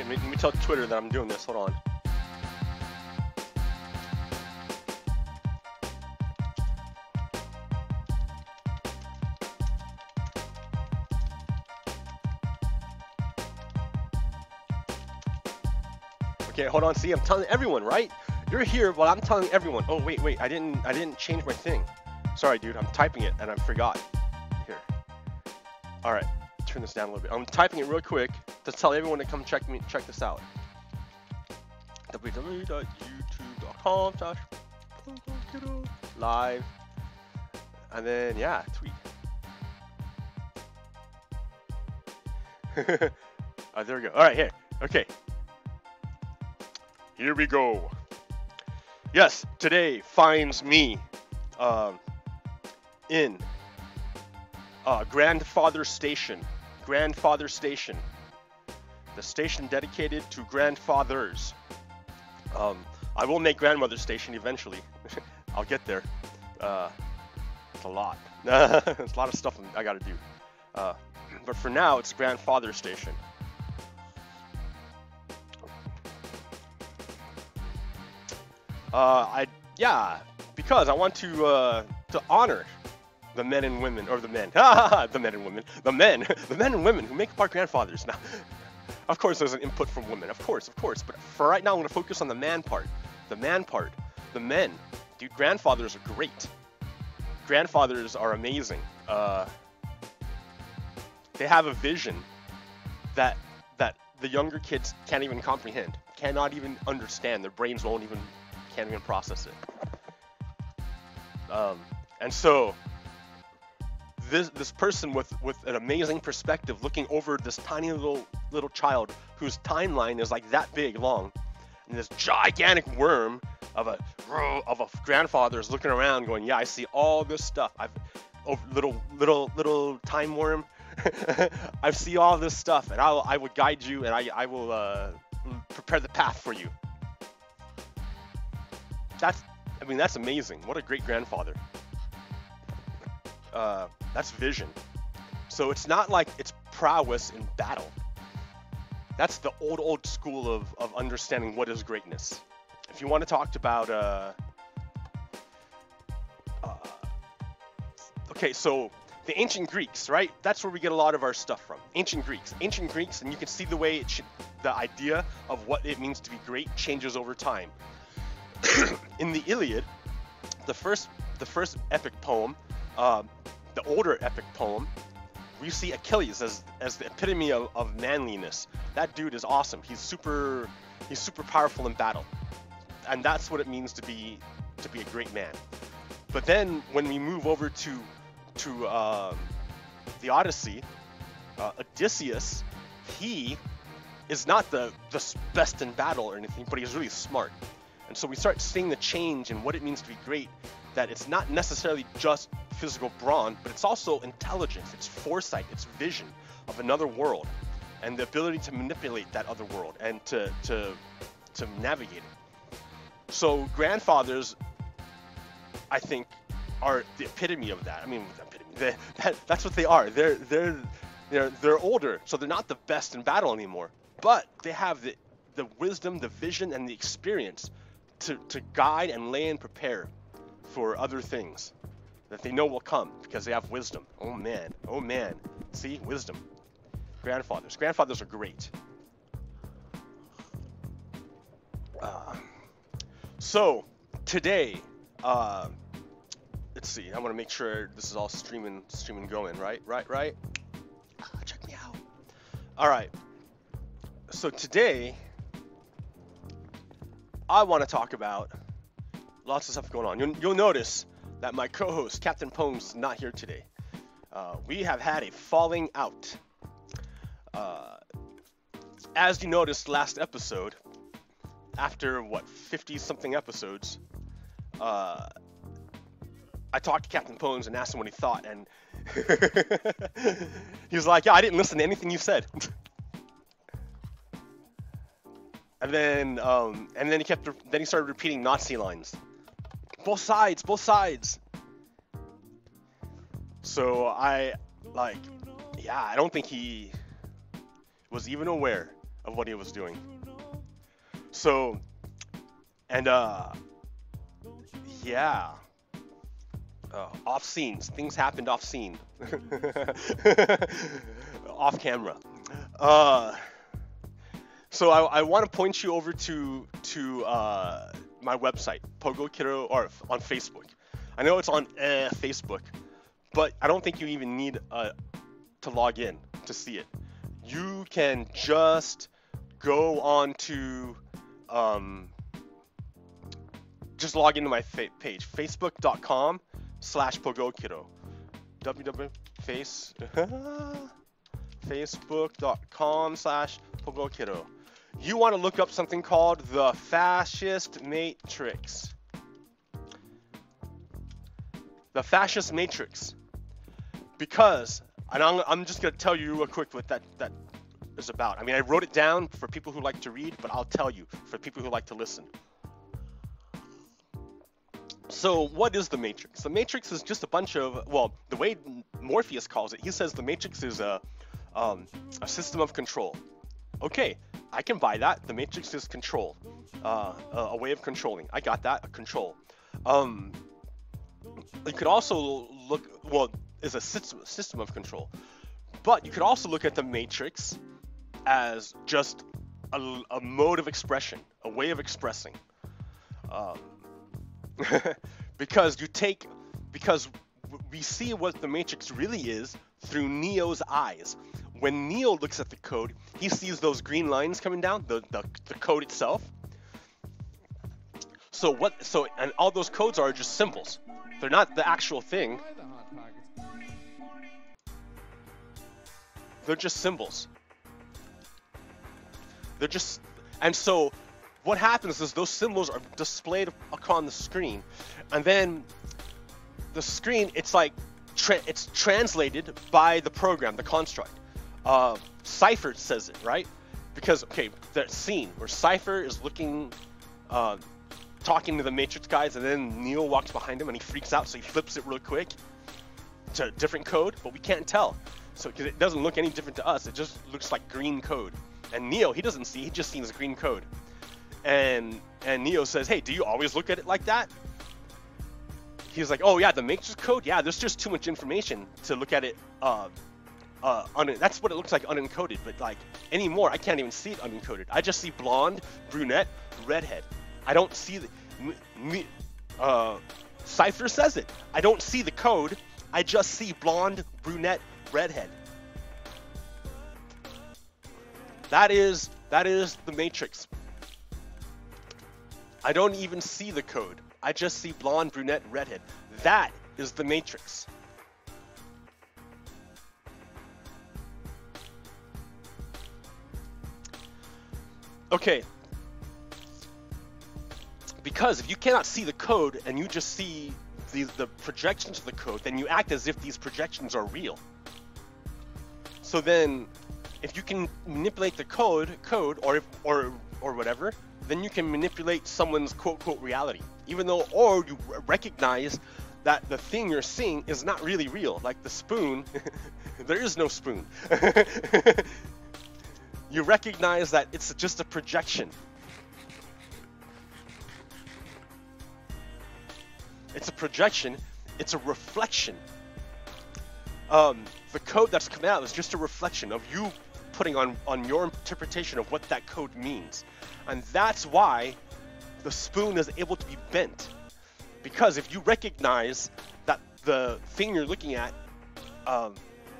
Wait, let me tell Twitter that I'm doing this. Hold on. Okay, hold on. See, I'm telling everyone, right? You're here while I'm telling everyone. Oh, wait, I didn't change my thing. Sorry, dude. I'm typing it and I forgot. Here. All right. Turn this down a little bit. I'm typing it real quick to tell everyone to come check this out. www.youtube.com/PoGokeRo/live, and then yeah, tweet. There we go. All right, here. Okay. Here we go. Yes, today finds me in Grandfather Station. Grandfather Station. The station dedicated to grandfathers. I will make Grandmother Station eventually. I'll get there. It's a lot. It's a lot of stuff I gotta do. But for now, it's Grandfather Station. Because I want to honor the men and women, or the men, the men and women, the men and women who make up our grandfathers. Now, of course, there's an input from women, of course, but for right now, I'm gonna focus on the man part, the men. Dude, grandfathers are great. Grandfathers are amazing. They have a vision that the younger kids can't even comprehend, cannot even understand. Their brains can't even process it. And so this person with an amazing perspective, looking over this tiny little child whose timeline is like that big long, and this gigantic worm of a grandfather is looking around, going, "Yeah, I see all this stuff. Little time worm. I see all this stuff, and I will guide you, and I will prepare the path for you." That's amazing. What a great grandfather. That's vision. So it's not like it's prowess in battle. That's the old school of understanding what is greatness. If you want to talk about okay, so the ancient Greeks, right? That's where we get a lot of our stuff from. Ancient Greeks, and you can see the way the idea of what it means to be great changes over time. In the Iliad, the first epic poem, the older epic poem, we see Achilles as the epitome of manliness. That dude is awesome. He's super powerful in battle, and that's what it means to be a great man. But then when we move over to the Odyssey, Odysseus, he is not the best in battle or anything, but he's really smart. And so we start seeing the change in what it means to be great, that it's not necessarily just physical brawn, but it's also intelligence, it's foresight, it's vision of another world, and the ability to manipulate that other world and to navigate it. So grandfathers, I think, are the epitome of that. I mean, that's what they are. They're older, so they're not the best in battle anymore, but they have the wisdom, the vision, and the experience to guide and lay and prepare for other things that they know will come because they have wisdom. Oh man. See, wisdom. Grandfathers are great. So today, let's see. I want to make sure this is all streaming going, right? Check me out. All right. So today, I want to talk about lots of stuff going on. You'll notice that my co-host, Captain Pones, is not here today. We have had a falling out. As you noticed last episode, after 50-something episodes, I talked to Captain Pones and asked him what he thought, and he was like, "Yeah, I didn't listen to anything you said." And then he started repeating Nazi lines. Both sides. So I don't think he was even aware of what he was doing. So, and yeah, off scenes, things happened off scene, off camera. So I want to point you over to my website, PoGokeRo, or on Facebook. I know it's on Facebook, but I don't think you even need to log in to see it. You can just go on to just log into my page, facebook.com/PoGokeRo. Facebook.com/PoGokeRo. You want to look up something called the fascist matrix. The fascist matrix. Because, and I'm just going to tell you real quick what that is about. I mean, I wrote it down for people who like to read, but I'll tell you for people who like to listen. So what is the matrix? The matrix is just a bunch of, well, the way Morpheus calls it, he says the matrix is a system of control. Okay, I can buy that. The matrix is control, a way of controlling. I got that, a control. You could also look, well, is a system of control, but you could also look at the matrix as just a mode of expression, a way of expressing. Because we see what the matrix really is through Neo's eyes. When Neo looks at the code, he sees those green lines coming down, the code itself. And all those codes are just symbols. They're not the actual thing. They're just symbols. And so what happens is those symbols are displayed upon the screen, and then the screen, it's like it's translated by the program, the construct. Cypher says it, right? Because, okay, that scene where Cypher is looking, talking to the Matrix guys, and then Neo walks behind him and he freaks out, so he flips it real quick to a different code, but we can't tell. So, because it doesn't look any different to us, it just looks like green code. And Neo, he doesn't see, he just sees green code. And Neo says, hey, do you always look at it like that? He's like, oh yeah, the Matrix code? Yeah, there's just too much information to look at it, that's what it looks like unencoded, but like anymore, I can't even see it unencoded. I just see blonde, brunette, redhead. I don't see Cypher says it. I don't see the code. I just see blonde, brunette, redhead. That is the Matrix. I don't even see the code. I just see blonde, brunette, redhead. That is the Matrix. Okay. Because if you cannot see the code and you just see the projections of the code, then you act as if these projections are real. So then, if you can manipulate the code, or whatever, then you can manipulate someone's quote reality. Even though, or you recognize that the thing you're seeing is not really real. Like the spoon, there is no spoon. You recognize that it's just a projection. It's a projection. It's a reflection. The code that's coming out is just a reflection of you putting on your interpretation of what that code means. And that's why the spoon is able to be bent. Because if you recognize that the thing you're looking at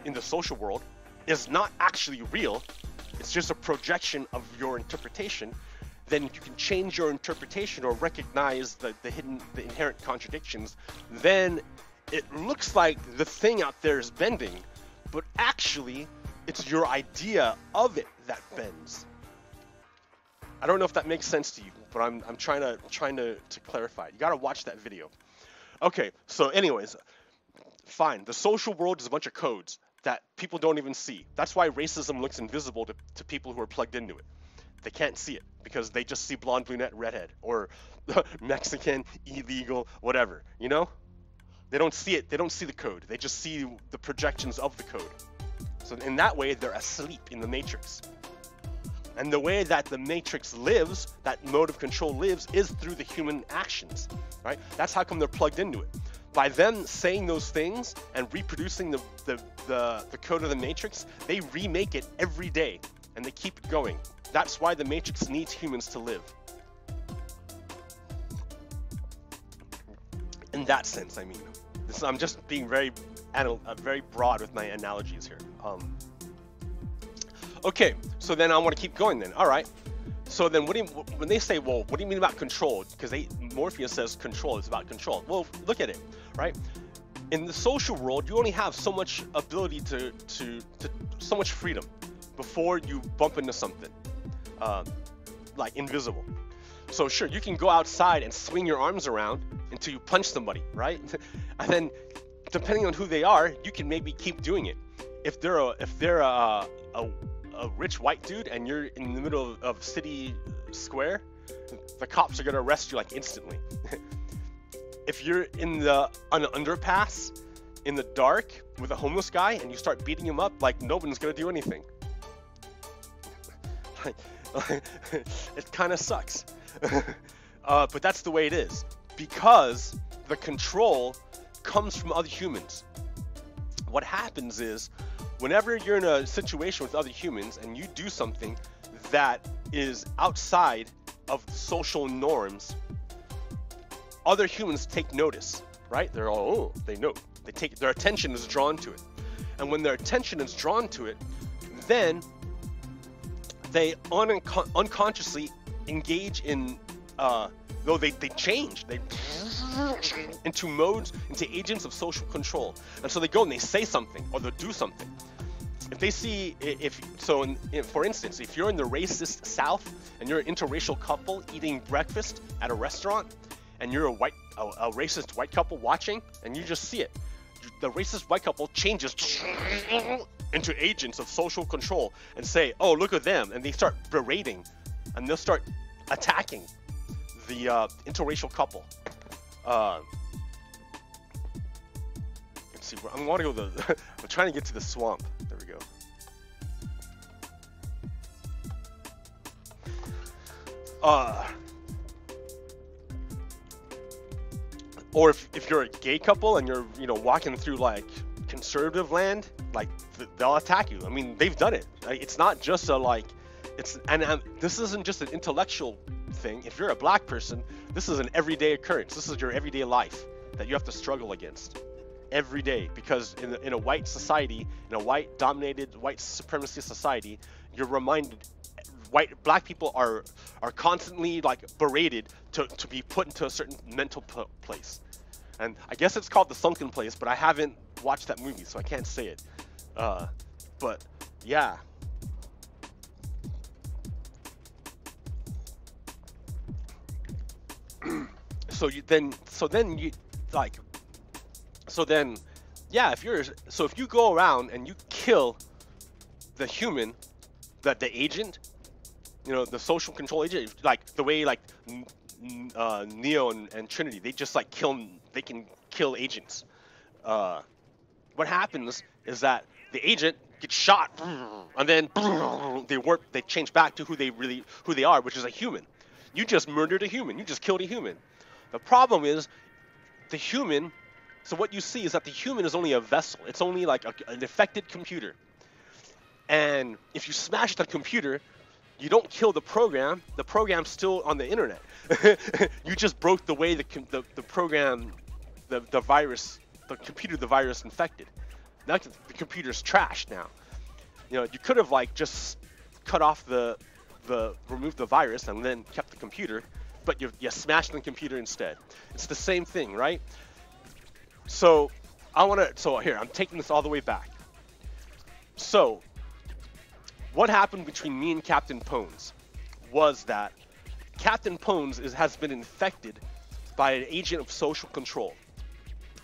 in the social world is not actually real, it's just a projection of your interpretation, then you can change your interpretation or recognize the inherent contradictions. Then it looks like the thing out there is bending, but actually it's your idea of it that bends. I don't know if that makes sense to you, but I'm trying to clarify it. You gotta watch that video. Okay, so anyways, fine. The social world is a bunch of codes that people don't even see. That's why racism looks invisible to people who are plugged into it. They can't see it because they just see blonde, brunette, redhead, or Mexican, illegal, whatever, you know? They don't see it. They don't see the code. They just see the projections of the code. So in that way, they're asleep in the matrix. And the way that the Matrix lives, that mode of control lives, is through the human actions, right? That's how come they're plugged into it. By them saying those things and reproducing the code of the Matrix, they remake it every day, and they keep it going. That's why the Matrix needs humans to live. In that sense, I mean. I'm just being very broad with my analogies here. Okay, so then I want to keep going then. All right. So then when they say, well, what do you mean about control? Because Morpheus says control is about control. Well, look at it, right? In the social world, you only have so much ability to so much freedom before you bump into something like invisible. So sure, you can go outside and swing your arms around until you punch somebody, right? And then depending on who they are, you can maybe keep doing it. If they're a rich white dude and you're in the middle of city square, the cops are gonna arrest you like instantly. If you're on an underpass in the dark with a homeless guy and you start beating him up, like no one's gonna do anything. It kind of sucks. But that's the way it is, because the control comes from other humans. What happens is, whenever you're in a situation with other humans and you do something that is outside of social norms, other humans take notice, right? They're all, oh, they know. Their attention is drawn to it. And when their attention is drawn to it, then they unconsciously engage in, though they change, into agents of social control. And so they go and they say something, or they'll do something. If they see, for instance, if you're in the racist South and you're an interracial couple eating breakfast at a restaurant, and you're a racist white couple watching, and you just see it, the racist white couple changes into agents of social control and say, oh, look at them, and they start berating, and they'll start attacking the interracial couple. Let's see, I want to go I'm trying to get to the swamp. There we go. Or if you're a gay couple and you're walking through like conservative land, like they'll attack you. I mean, they've done it. It's not just this isn't just an intellectual thing. If you're a black person, this is an everyday occurrence. This is your everyday life that you have to struggle against every day, because in a white society, in a white-dominated, white supremacy society, you're reminded black people are constantly like berated to be put into a certain mental place. And I guess it's called the sunken place, but I haven't watched that movie, so I can't say it. But yeah. So if you go around and you kill the human, the agent, the social control agent, like the way like Neo and Trinity, they just like they can kill agents. What happens is that the agent gets shot, and then they change back to who they are, which is a human. You just murdered a human. You just killed a human. The problem is the human. So what you see is that the human is only a vessel. It's only like an affected computer. And if you smash the computer, you don't kill the program. The program's still on the internet. You just broke the way the program, the virus, the computer the virus infected. Now the computer's trashed now. You could have like just cut off removed the virus and then kept the computer, but you smashed the computer instead. It's the same thing, right? So here, I'm taking this all the way back. So what happened between me and Captain Pones was that Captain Pones has been infected by an agent of social control.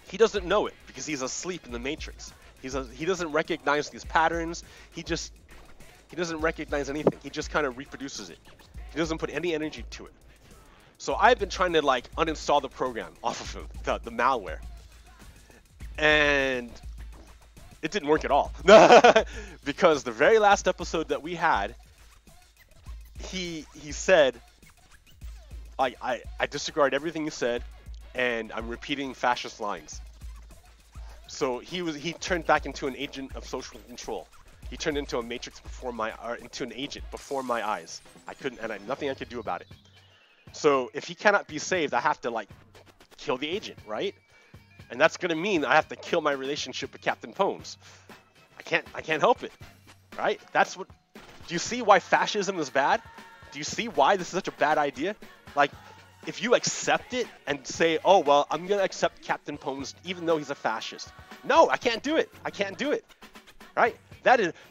He doesn't know it because he's asleep in the Matrix. He doesn't recognize these patterns. He doesn't recognize anything. He just kind of reproduces it. He doesn't put any energy to it. So I've been trying to like uninstall the program off of him, the malware. And it didn't work at all. Because the very last episode that we had, he said, I disregard everything you said, and I'm repeating fascist lines. So he turned back into an agent of social control. He turned into a matrix into an agent before my eyes. Nothing I could do about it. So if he cannot be saved, I have to like kill the agent, right? And that's gonna mean I have to kill my relationship with Captain Pones. I can't help it, right? That's what. Do you see why fascism is bad? Do you see why this is such a bad idea? Like, if you accept it and say, oh, well, I'm going to accept Captain Pones even though he's a fascist. No, I can't do it. I can't do it. Right?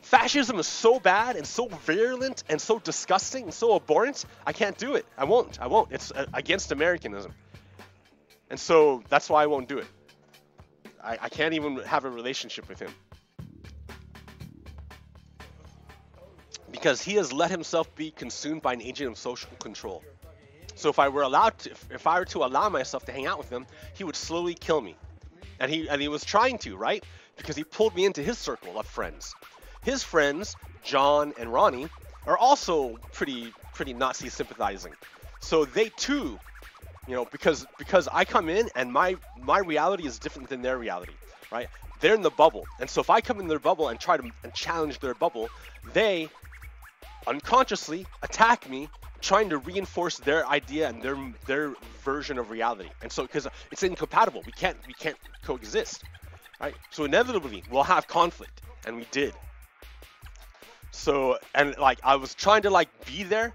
Fascism is so bad and so virulent and so disgusting and so abhorrent. I can't do it. I won't. It's against Americanism. And so that's why I won't do it. I can't even have a relationship with him. Because he has let himself be consumed by an agent of social control. So if I were to allow myself to hang out with him, he would slowly kill me. And he was trying to, right? Because he pulled me into his circle of friends. His friends, John and Ronnie, are also pretty Nazi sympathizing. So they too, because I come in and my reality is different than their reality, right? They're in the bubble. And so if I come in their bubble and try to challenge their bubble, they unconsciously attack me, trying to reinforce their idea and their version of reality. And so because it's incompatible, we can't coexist, right? So inevitably we'll have conflict, and we did. So, and like I was trying to like be there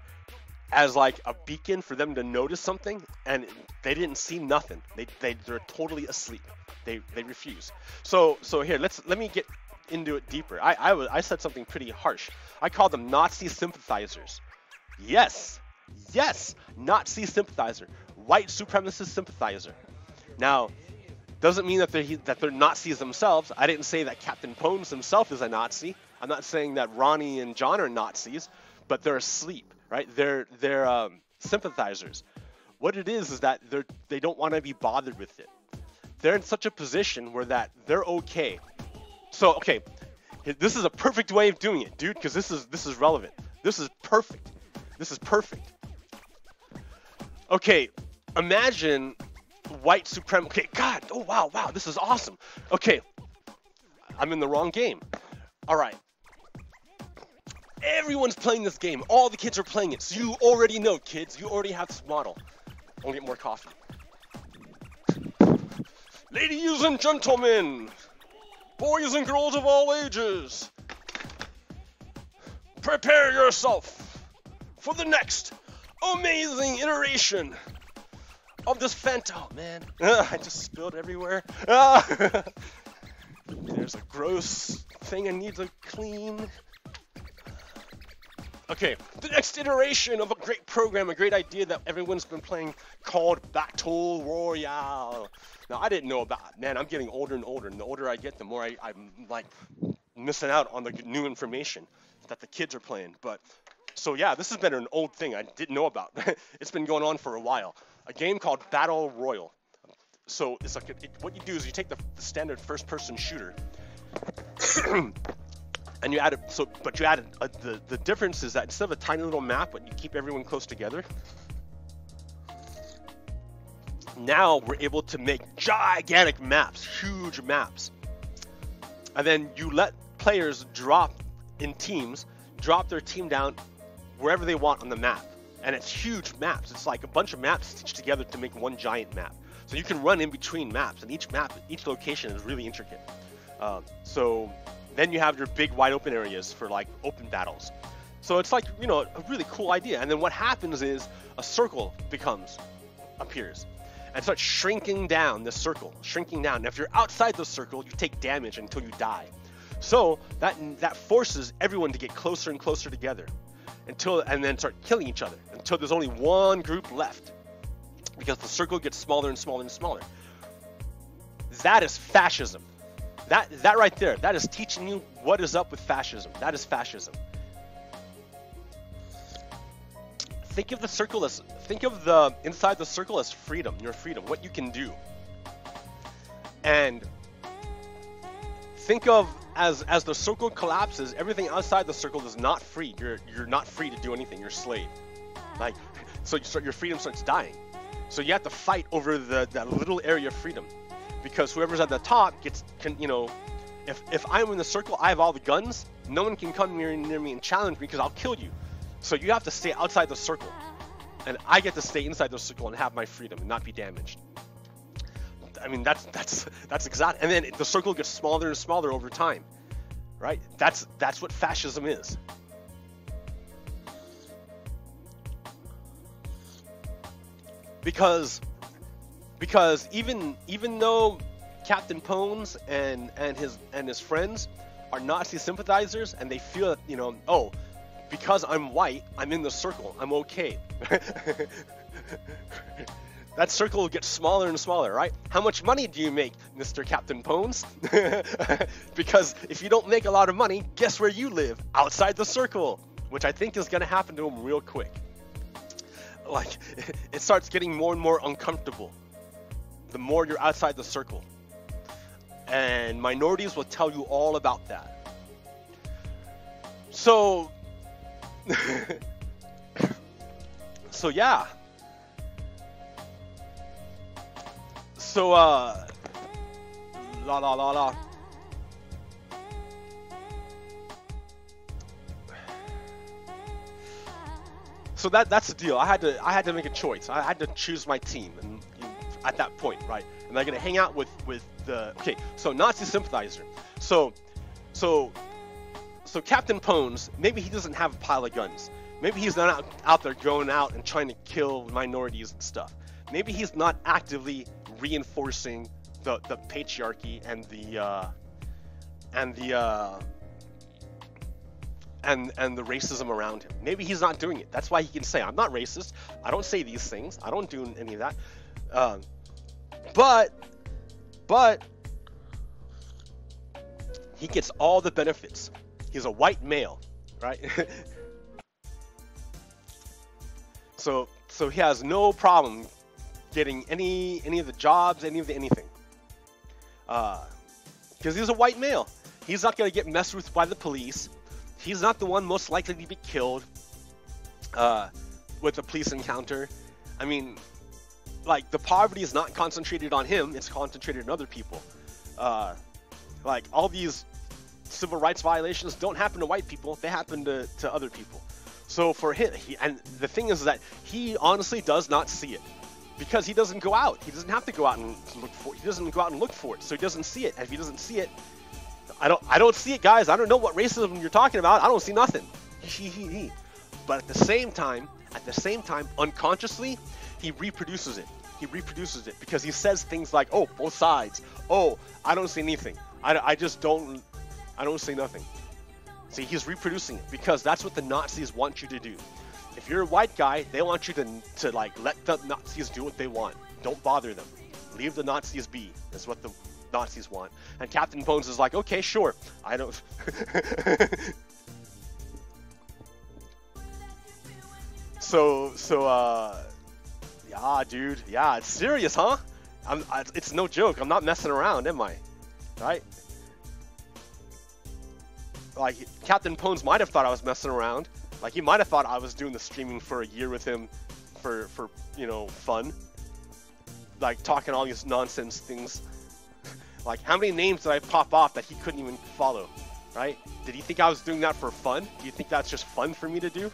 as like a beacon for them to notice something, and they didn't see nothing. They're totally asleep. They refuse. So here, let me get into it deeper. I said something pretty harsh. I called them Nazi sympathizers. Yes, Nazi sympathizer, white supremacist sympathizer. Now, doesn't mean that they're Nazis themselves. I didn't say that Captain Pones himself is a Nazi. I'm not saying that Ronnie and John are Nazis, but they're asleep, right? They're sympathizers. What it is that they don't want to be bothered with it. They're in such a position where that they're okay. So okay, this is a perfect way of doing it, dude, because this is relevant. This is perfect. This is perfect. Okay, imagine white supremacy. Okay, God, oh wow, this is awesome. Okay, I'm in the wrong game. All right. Everyone's playing this game. All the kids are playing it. So you already know, kids. You already have this model. I'll get more coffee. Ladies and gentlemen, boys and girls of all ages, prepare yourself for the next amazing iteration of this oh man, I just spilled everywhere. There's a gross thing I need to clean. Okay, the next iteration of a great program, a great idea that everyone's been playing called Battle Royale. Now, I didn't know about, man, I'm getting older and older, and the older I get, the more I'm like missing out on the new information that the kids are playing. But, so yeah, this has been an old thing I didn't know about. It's been going on for a while. A game called Battle Royale. So it's like, what you do is you take the standard first-person shooter, and you add it. So, but you added the difference is that instead of a tiny little map, but you keep everyone close together. Now we're able to make gigantic maps, huge maps, and then you let players drop in teams, drop their team down wherever they want on the map, and it's huge maps. It's like a bunch of maps stitched together to make one giant map. So you can run in between maps, and each location is really intricate. So then you have your big wide open areas for like open battles. So it's like, a really cool idea. And then what happens is a circle appears and starts shrinking down the circle, shrinking down. And if you're outside the circle, you take damage until you die. So that forces everyone to get closer and closer together and then start killing each other until there's only one group left, because the circle gets smaller and smaller and smaller. That is fascism. That right there, that is teaching you what is up with fascism. That is fascism. Think of the inside the circle as freedom, your freedom, what you can do. And think of as the circle collapses, everything outside the circle is not free. You're not free to do anything. You're a slave. Like, so your freedom starts dying. So you have to fight over that little area of freedom, because whoever's at the top you know, if I'm in the circle, I have all the guns. No one can come near me and challenge me because I'll kill you. So you have to stay outside the circle, and I get to stay inside the circle and have my freedom and not be damaged. I mean, that's exact. And then the circle gets smaller and smaller over time, right? That's what fascism is. Because even though Captain Pones and his friends are Nazi sympathizers, and they feel that, you know, oh, because I'm white, I'm in the circle, I'm okay. That circle gets smaller and smaller, right? How much money do you make, Mr. Captain Pones? Because if you don't make a lot of money, guess where you live? Outside the circle, which I think is going to happen to him real quick. Like, it starts getting more and more uncomfortable the more you're outside the circle. And minorities will tell you all about that. So, so yeah. So, la la la la. So that's the deal. I had to make a choice. I had to choose my team, and at that point, right? Am I gonna hang out with the so Nazi sympathizer. So Captain Pones, maybe he doesn't have a pile of guns. Maybe he's not out there going out and trying to kill minorities and stuff. Maybe he's not actively reinforcing the patriarchy and the racism around him. Maybe he's not doing it. That's why he can say, I'm not racist. I don't say these things. I don't do any of that. But he gets all the benefits. He's a white male, right? So he has no problem getting any of the jobs, any of the anything. Because he's a white male. He's not going to get messed with by the police. He's not the one most likely to be killed with a police encounter. I mean, like, the poverty is not concentrated on him, it's concentrated on other people. Like, all these civil rights violations don't happen to white people, they happen to other people. So for him, and the thing is that he honestly does not see it. Because he doesn't go out. He doesn't have to go out and look for it. He doesn't go out and look for it, so he doesn't see it. And if he doesn't see it, I don't see it, guys. I don't know what racism you're talking about. I don't see nothing. But at the same time, unconsciously, he reproduces it. He reproduces it because he says things like, "Oh, both sides. Oh, I don't see anything. I don't see nothing." See, he's reproducing it because that's what the Nazis want you to do. If you're a white guy, they want you to like let the Nazis do what they want. Don't bother them. Leave the Nazis be. That's what the Nazis want. And Captain Bones is like, okay, sure. I don't. Yeah, dude. Yeah, it's serious, huh? It's no joke. I'm not messing around, am I? Right? Like, Captain Pones might have thought I was messing around. Like, he might have thought I was doing the streaming for a year with him for you know, fun. Like, talking all these nonsense things. Like, how many names did I pop off that he couldn't even follow, right? Did he think I was doing that for fun? Do you think that's just fun for me to do?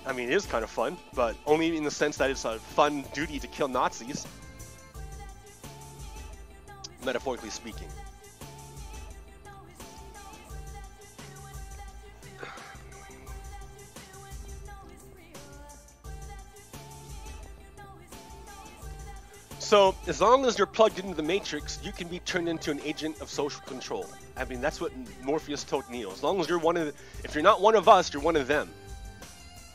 I mean, it is kind of fun, but only in the sense that it's a fun duty to kill Nazis. Metaphorically speaking. So, as long as you're plugged into the Matrix, you can be turned into an agent of social control. I mean, that's what Morpheus told Neo. As long as you're if you're not one of us, you're one of them.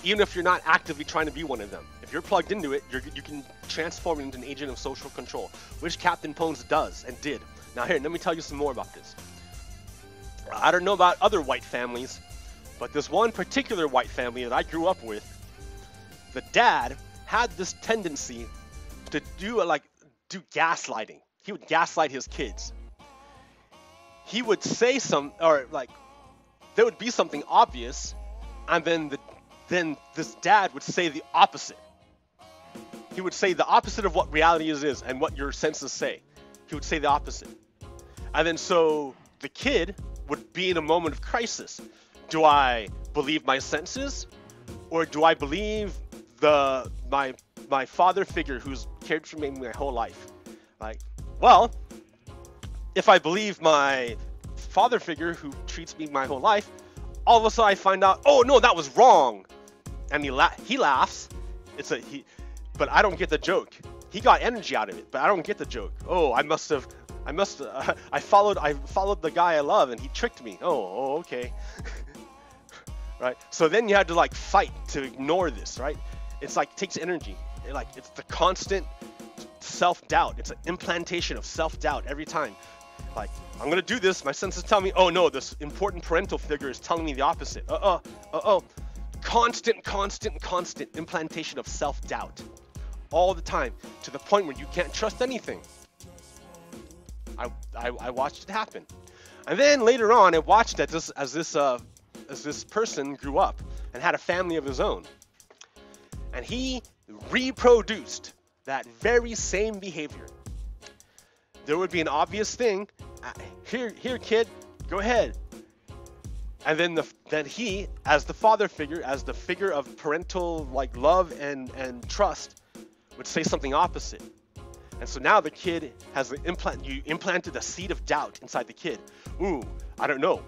Even if you're not actively trying to be one of them. If you're plugged into it, you can transform into an agent of social control, which Captain Pones does and did. Now here, let me tell you some more about this. I don't know about other white families, but this one particular white family that I grew up with, the dad had this tendency to do gaslighting. He would gaslight his kids. he would say or like there would be something obvious, and then this dad would say the opposite. He would say the opposite of what reality is and what your senses say. He would say the opposite. And then so the kid would be in a moment of crisis. Do I believe my senses, or do I believe my father figure who's cared for me my whole life? Like, well, if I believe my father figure who treats me my whole life, all of a sudden I find out, oh no, that was wrong, and he laughs. But I don't get the joke. He got energy out of it, but I don't get the joke. Oh, I followed the guy I love, and he tricked me. Oh, okay. Right? So then you had to like fight to ignore this, right? It's like takes energy. It's the constant self-doubt. It's an implantation of self-doubt every time. Like, I'm gonna do this. My senses tell me, oh no, this important parental figure is telling me the opposite. Constant implantation of self-doubt. All the time, to the point where you can't trust anything. I watched it happen. And then later on, I watched as this person grew up and had a family of his own. And he reproduced that very same behavior. There would be an obvious thing. Here, kid, go ahead. And then he, as the father figure, as the figure of parental like love and trust, would say something opposite. And so now the kid has you implanted a seed of doubt inside the kid. Ooh, I don't know.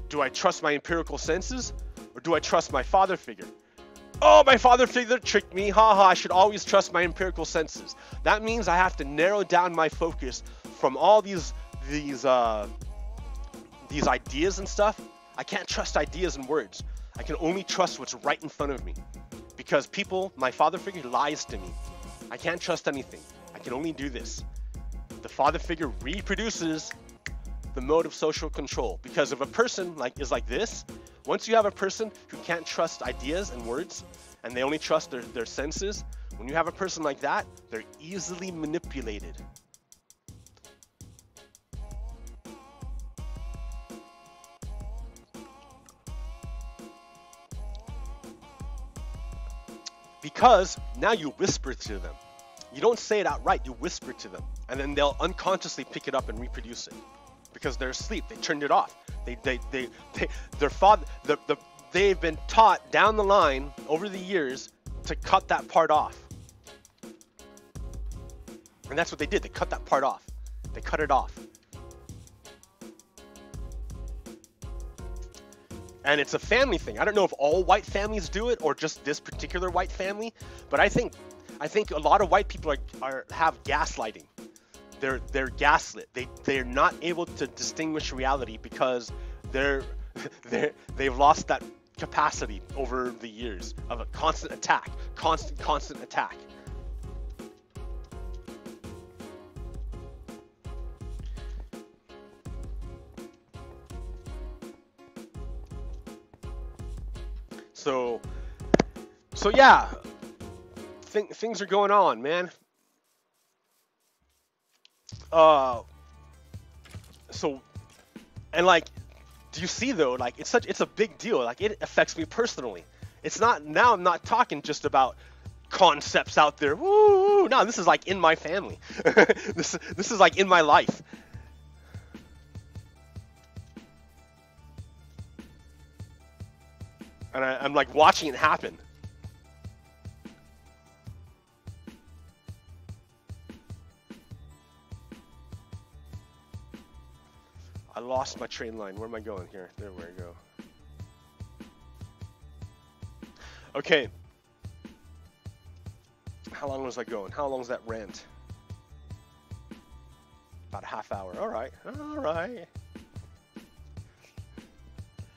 Do I trust my empirical senses, or do I trust my father figure? Oh, my father figure tricked me. Haha, I should always trust my empirical senses. That means I have to narrow down my focus from all these ideas and stuff. I can't trust ideas and words. I can only trust what's right in front of me. Because my father figure lies to me. I can't trust anything. I can only do this. The father figure reproduces the mode of social control. Because if a person is like this, once you have a person who can't trust ideas and words, and they only trust their senses, when you have a person like that, they're easily manipulated. Because now you whisper to them. You don't say it outright, you whisper to them. And then they'll unconsciously pick it up and reproduce it. Because they're asleep, they turned it off. They've been taught down the line over the years to cut that part off. And that's what they did, they cut that part off. They cut it off. And it's a family thing. I don't know if all white families do it or just this particular white family, but I think a lot of white people have gaslighting. They're gaslit. They're not able to distinguish reality because they've lost that capacity over the years of a constant attack, constant attack. So yeah, things are going on, man. Do you see though? Like, it's a big deal. Like, it affects me personally. It's not now. I'm not talking just about concepts out there. Woo! No, this is like in my family. This is like in my life. And I'm like watching it happen. I lost my train line. Where am I going here? There we go. Okay. How long was I going? How long was that rant? About a half hour. All right. All right.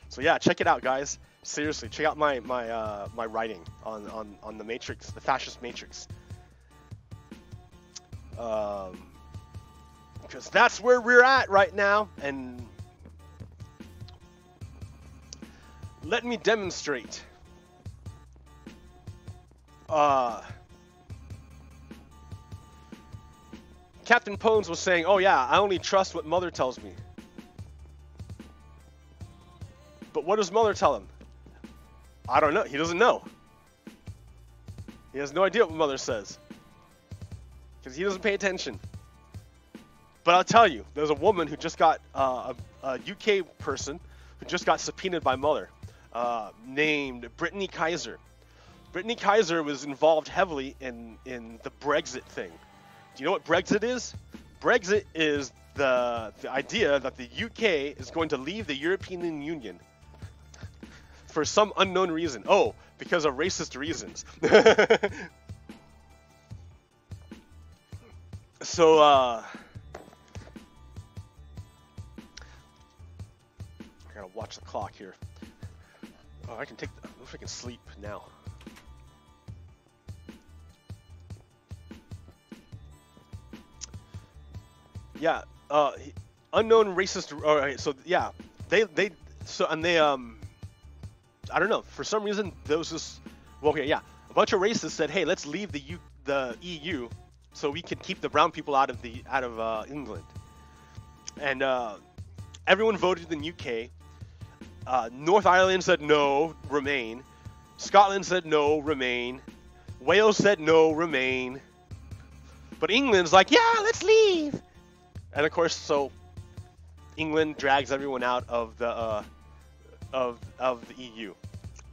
So yeah, check it out, guys. Seriously, check out my writing on the Matrix, the fascist Matrix. Because that's where we're at right now, and let me demonstrate. Captain Pones was saying, "Oh yeah, I only trust what Mother tells me." But what does Mueller tell him? I don't know. He doesn't know. He has no idea what Mueller says. Because he doesn't pay attention. But I'll tell you, there's a woman who just got, a UK person who just got subpoenaed by Mueller, named Brittany Kaiser. Brittany Kaiser was involved heavily in the Brexit thing. Do you know what Brexit is? Brexit is the idea that the UK is going to leave the European Union for some unknown reason. Oh, because of racist reasons. So, I gotta watch the clock here. Oh, I can take, I wish I can sleep now. Yeah, unknown racist, alright, so yeah, they, I don't know, for some reason, there was this, well, okay, yeah, a bunch of racists said, hey, let's leave the EU so we can keep the brown people out of England. And everyone voted in the UK. North Ireland said no, remain. Scotland said no, remain. Wales said no, remain. But England's like, yeah, let's leave. And of course, so England drags everyone out of the EU,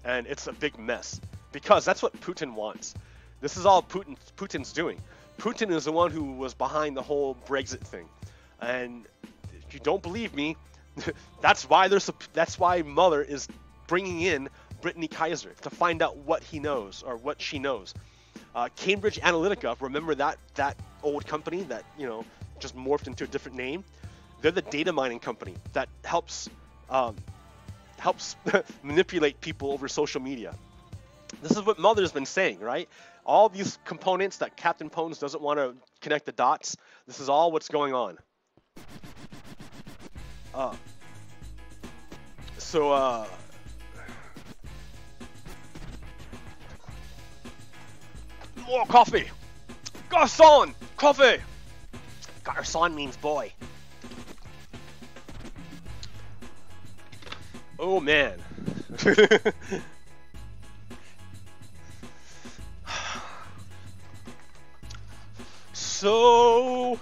and it's a big mess because that's what Putin wants. This is all Putin's doing. Putin is the one who was behind the whole Brexit thing, and if you don't believe me, that's why Mueller is bringing in Brittany Kaiser to find out what he knows or what she knows. Cambridge Analytica, remember that old company that just morphed into a different name? They're the data mining company that helps manipulate people over social media. This is what Mueller's been saying, right? All these components that Captain Pones doesn't want to connect the dots. This is all what's going on. More coffee. Garçon, coffee. Garçon means boy. Oh man. So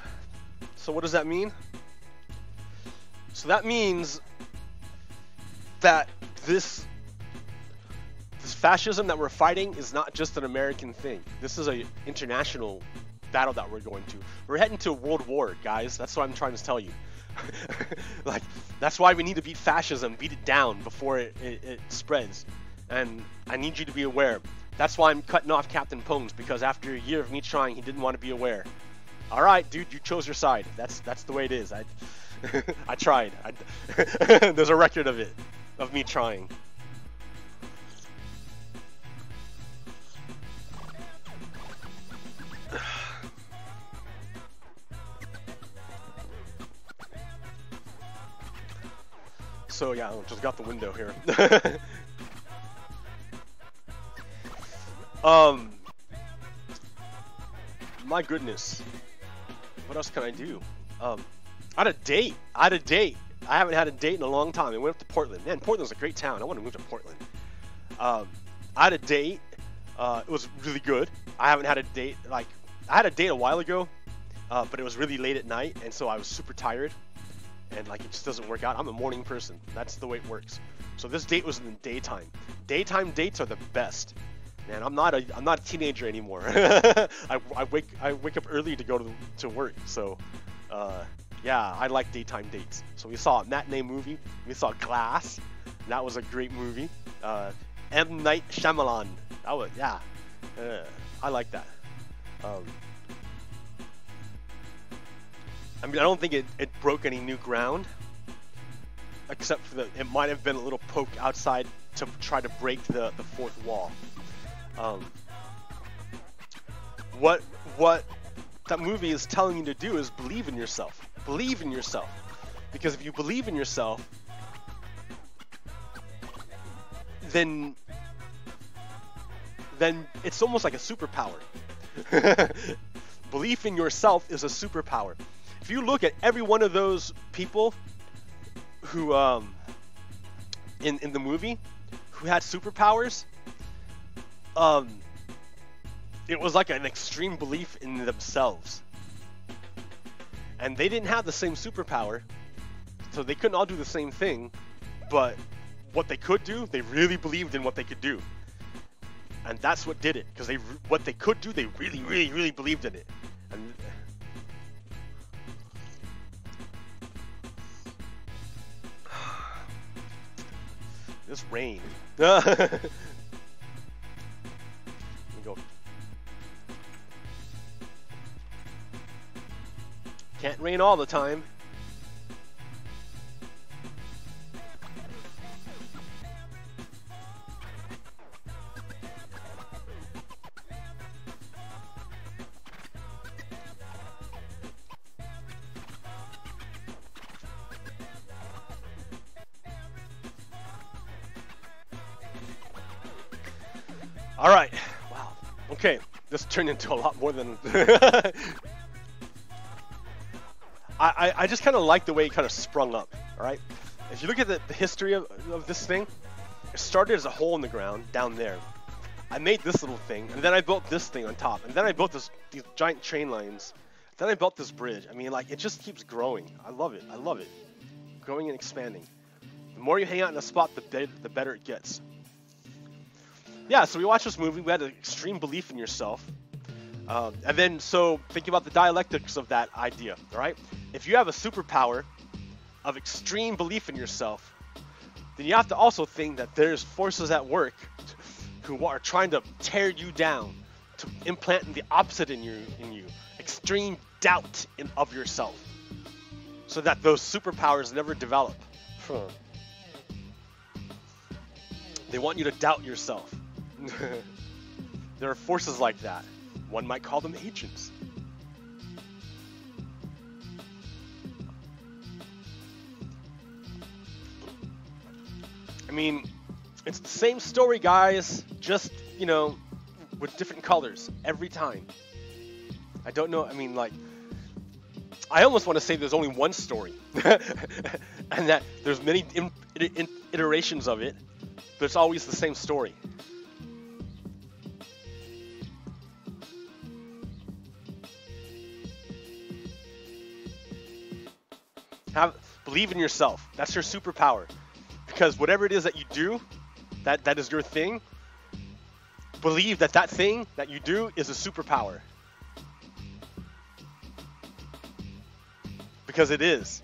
what does that mean? So that means that this fascism that we're fighting is not just an American thing. This is an international battle that we're going to. We're heading to a world war, guys. That's what I'm trying to tell you. Like, that's why we need to beat fascism, beat it down before it spreads. And I need you to be aware. That's why I'm cutting off Captain Pones, because after a year of me trying, he didn't want to be aware. All right, dude, you chose your side. That's the way it is. I tried. There's a record of it, of me trying. So yeah, I just got the window here. My goodness, what else can I do? I had a date. I haven't had a date in a long time. I went up to Portland. Man, Portland's a great town. I want to move to Portland. I had a date. It was really good. I haven't had a date, I had a date a while ago, but it was really late at night, and so I was super tired. And it just doesn't work out. I'm a morning person. That's the way it works. So this date was in the daytime. Daytime dates are the best. Man, I'm not a teenager anymore. I wake up early to go to work. So yeah, I like daytime dates. So we saw a matinee movie. We saw Glass. That was a great movie. M. Night Shyamalan. That was, yeah. I like that. I mean, I don't think it broke any new ground, except for that it might have been a little poke outside to try to break the fourth wall. What that movie is telling you to do is believe in yourself. Believe in yourself. Because if you believe in yourself, then it's almost like a superpower. Belief in yourself is a superpower. If you look at every one of those people who in the movie who had superpowers, it was like an extreme belief in themselves. And they didn't have the same superpower, so they couldn't all do the same thing, but what they could do, they really believed in what they could do. And that's what did it, because what they could do, they really, really, really believed in it. And this rain. Let me go. Can't rain all the time. All right. Wow. Okay. This turned into a lot more than... I just kind of like the way it kind of sprung up, all right? If you look at the history of this thing, it started as a hole in the ground down there. I made this little thing, and then I built this thing on top, and then I built these giant train lines. Then I built this bridge. I mean, like, it just keeps growing. I love it. I love it. Growing and expanding. The more you hang out in a spot, the better it gets. Yeah, so we watched this movie. We had an extreme belief in yourself. And then, so think about the dialectics of that idea, all right? If you have a superpower of extreme belief in yourself, then you have to also think that there's forces at work who are trying to tear you down, to implant the opposite in you, extreme doubt of yourself, so that those superpowers never develop. They want you to doubt yourself. There are forces like that. One might call them agents. I mean, it's the same story, guys, just, you know, with different colors every time. I don't know, I mean, like, I almost want to say there's only one story, and that there's many iterations of it, but it's always the same story. Believe in yourself. That's your superpower. Because whatever it is that you do, that is your thing, believe that that thing that you do is a superpower. Because it is.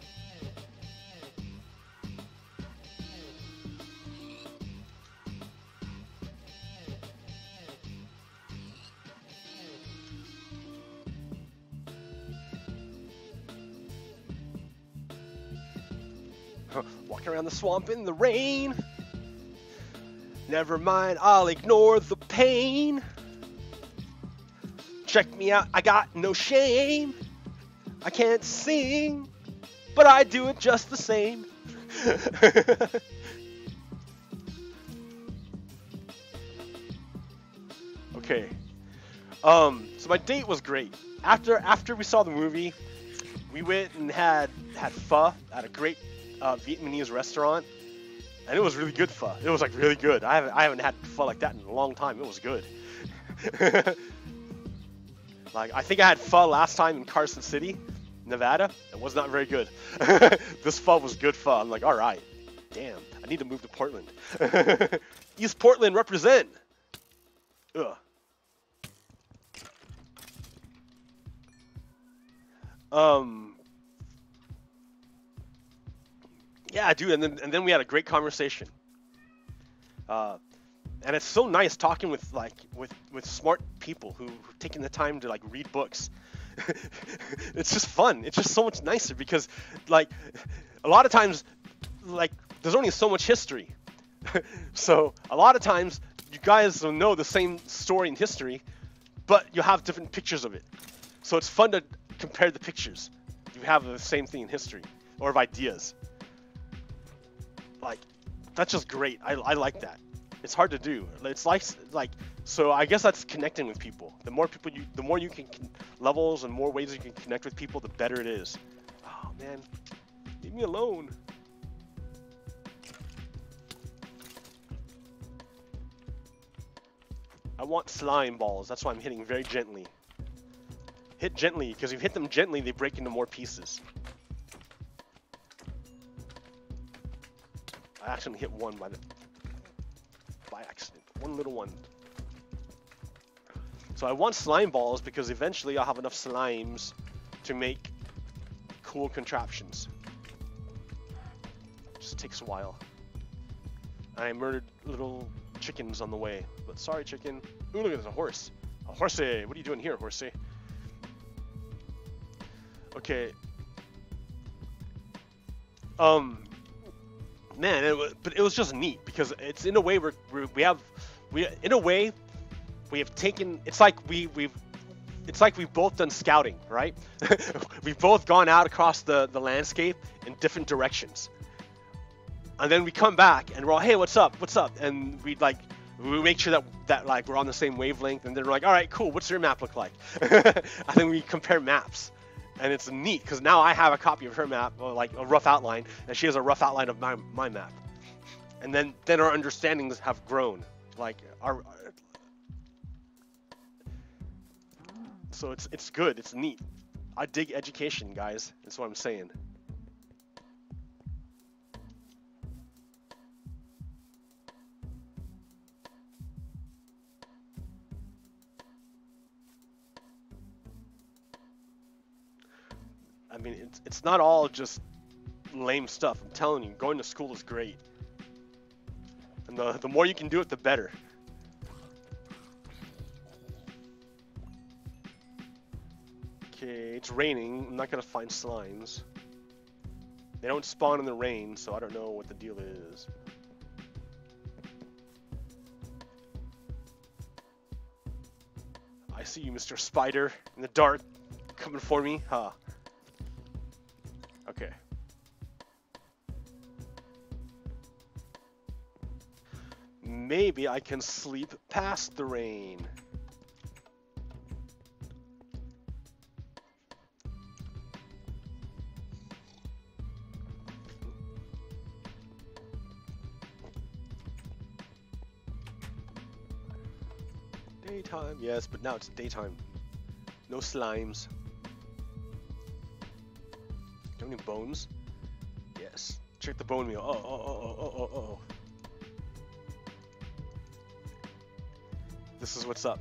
Walking around the swamp in the rain. Never mind, I'll ignore the pain. Check me out, I got no shame. I can't sing, but I do it just the same. Okay. So my date was great. After we saw the movie, we went and had pho at a great Vietnamese restaurant, and it was really good pho. It was like really good. I haven't had pho like that in a long time. It was good. Like, I think I had pho last time in Carson City, Nevada. It was not very good. This pho was good pho. I'm like, all right, damn, I need to move to Portland. East Portland represent. Ugh. Yeah, dude, and then we had a great conversation. And it's so nice talking with smart people who've taken the time to like read books. It's just fun. It's just so much nicer because like a lot of times like there's only so much history. So a lot of times you guys will know the same story in history, but you have different pictures of it. So it's fun to compare the pictures. You have the same thing in history or of ideas. Like, that's just great. I like that. It's hard to do. It's like so I guess that's connecting with people. The more you can levels and more ways you can connect with people, the better it is. Oh man, leave me alone. I want slime balls. That's why I'm hitting very gently. Hit gently, because if you hit them gently, they break into more pieces. I actually hit one by accident. One little one. So I want slime balls because eventually I'll have enough slimes to make cool contraptions. Just takes a while. I murdered little chickens on the way, but sorry, chicken. Ooh, look, there's a horse. A horsey. What are you doing here, horsey? Okay. Man, but it was just neat because it's in a way we have taken. It's like we've both done scouting, right? We've both gone out across the landscape in different directions, and then we come back and we're all, hey, what's up, and we make sure that like we're on the same wavelength, and then we're like, all right, cool, what's your map look like? And then we compare maps. And it's neat because now I have a copy of her map, or like a rough outline, and she has a rough outline of my map. And then our understandings have grown. Like so it's good, it's neat. I dig education, guys. That's what I'm saying. I mean, it's not all just lame stuff. I'm telling you, going to school is great. And the more you can do it, the better. Okay, it's raining. I'm not gonna find slimes. They don't spawn in the rain, so I don't know what the deal is. I see you, Mr. Spider, in the dark, coming for me, huh? Okay. Maybe I can sleep past the rain. Daytime, yes, but now it's daytime. No slimes. Do you have any bones? Yes. Check the bone meal. Oh. This is what's up.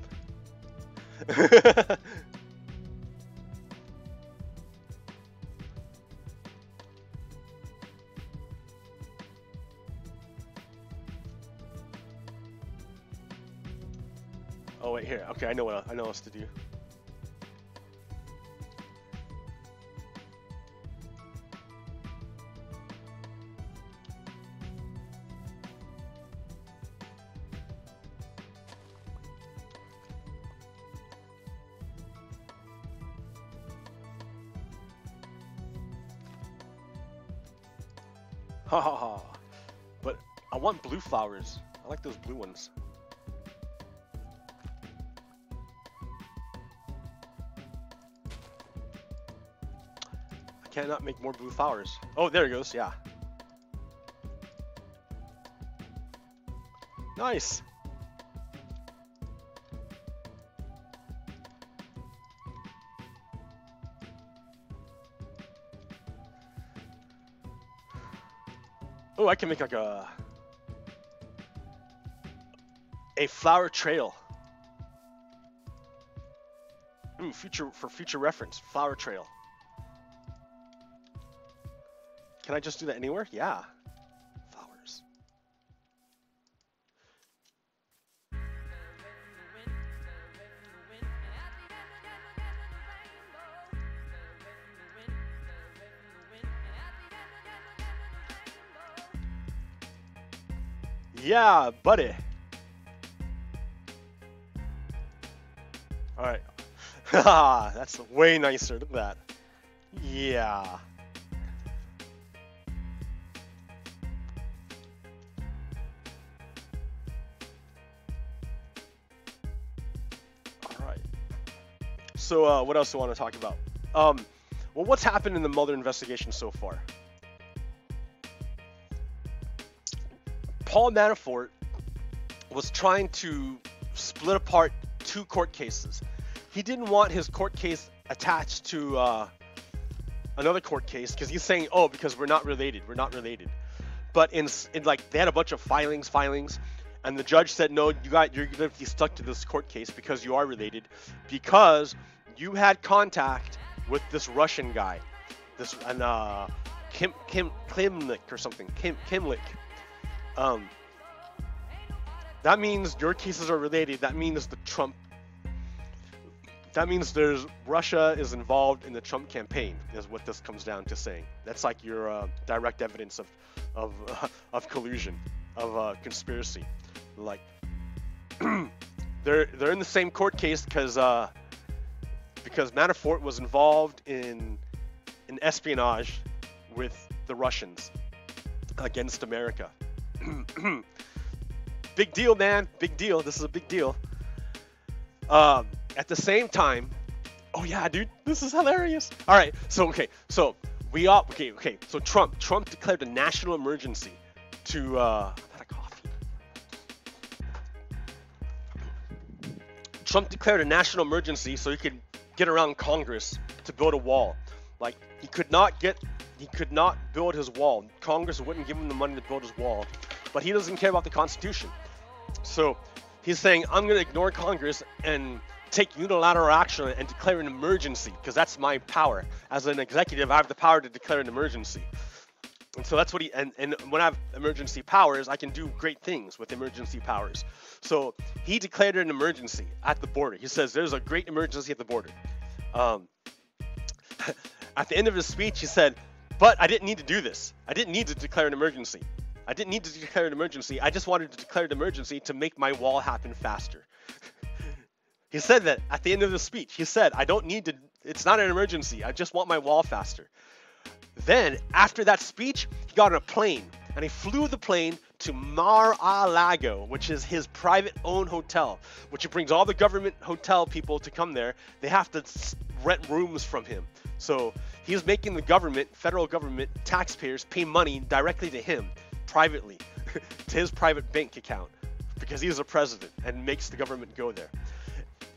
Oh wait, here. Okay, I know what else to do. Ha ha ha. But I want blue flowers. I like those blue ones. I cannot make more blue flowers. Oh, there it goes. Yeah. Nice. Oh, I can make like a flower trail. Ooh, future reference, flower trail. Can I just do that anywhere? Yeah. Flowers. Yeah, buddy. All right. Haha, that's way nicer. Look at that. Yeah. All right. So, what else do I want to talk about? Well, what's happened in the Mueller investigation so far? Paul Manafort was trying to split apart 2 court cases. He didn't want his court case attached to another court case because he's saying, oh, because we're not related. But in like they had a bunch of filings, and the judge said, no, you're gonna be stuck to this court case because you are related, because you had contact with this Russian guy, Klimlik or something, Kimlik. That means your cases are related. That means there's Russia is involved in the Trump campaign, is what this comes down to saying. That's like your direct evidence of collusion, of conspiracy. Like they're in the same court case because Manafort was involved in espionage with the Russians against America. Big deal, man. Big deal. This is a big deal. At the same time, oh yeah, dude, this is hilarious. All right, so so Trump declared a national emergency to Trump declared a national emergency so he could get around Congress to build a wall. Like he could not build his wall. Congress wouldn't give him the money to build his wall, but he doesn't care about the Constitution. So he's saying, I'm going to ignore Congress and take unilateral action and declare an emergency because that's my power. As an executive, I have the power to declare an emergency. And so that's what and when I have emergency powers, I can do great things with emergency powers. So he declared an emergency at the border. He says there's a great emergency at the border. At the end of his speech, he said, but I didn't need to do this. I didn't need to declare an emergency. I just wanted to declare an emergency to make my wall happen faster. He said that at the end of the speech. He said, I don't need to, it's not an emergency. I just want my wall faster. Then, after that speech, he got on a plane, and he flew the plane to Mar-a-Lago, which is his private-owned hotel, which brings all the government hotel people to come there. They have to rent rooms from him. So he's making the government, federal government, taxpayers pay money directly to him, privately, to his private bank account, because he's the president and makes the government go there.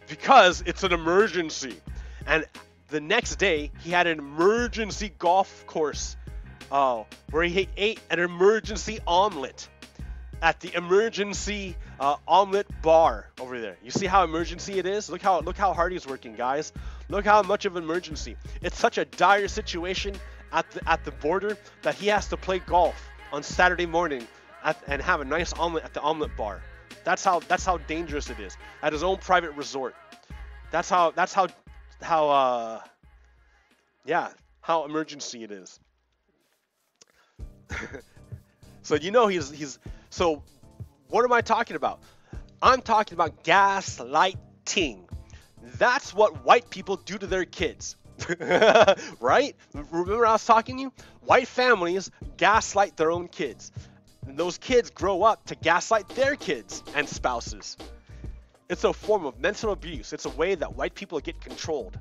Because it's an emergency. And the next day, he had an emergency golf course where he ate an emergency omelet at the emergency omelet bar over there. You see how emergency it is? Look how hard he's working, guys. Look how much of an emergency. It's such a dire situation at the border that he has to play golf on Saturday morning and have a nice omelet at the omelet bar. That's how dangerous it is at his own private resort. That's how emergency it is. So he's so what am I talking about? I'm talking about gaslighting. That's what white people do to their kids. Right? Remember I was talking to you? White families gaslight their own kids. And those kids grow up to gaslight their kids and spouses. It's a form of mental abuse. It's a way that white people get controlled.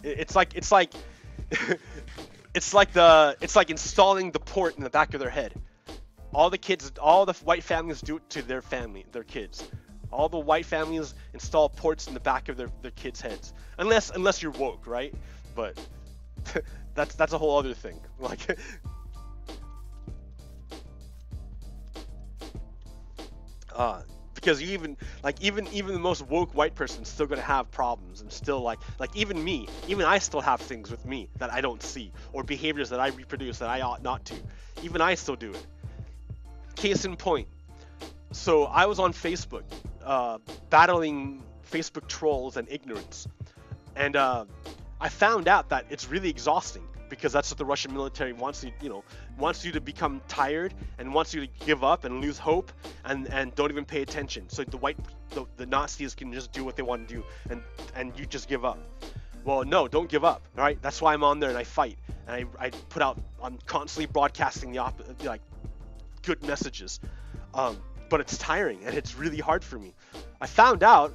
It's like installing the port in the back of their head. All the white families do it to their kids. All the white families install ports in the back of their kids' heads. Unless you're woke, right? But that's a whole other thing. Like because even the most woke white person is still gonna have problems, and still like even I still have things with me that I don't see, or behaviors that I reproduce that I ought not to. Even I still do it. Case in point. So I was on Facebook, battling Facebook trolls and ignorance, and I found out that it's really exhausting, because that's what the Russian military wants you to become tired, and wants you to give up and lose hope and don't even pay attention. So the Nazis can just do what they want to do, and you just give up. Well, no, don't give up. All right, that's why I'm on there and I fight, and I put out, I'm constantly broadcasting good messages. But it's tiring and it's really hard for me. I found out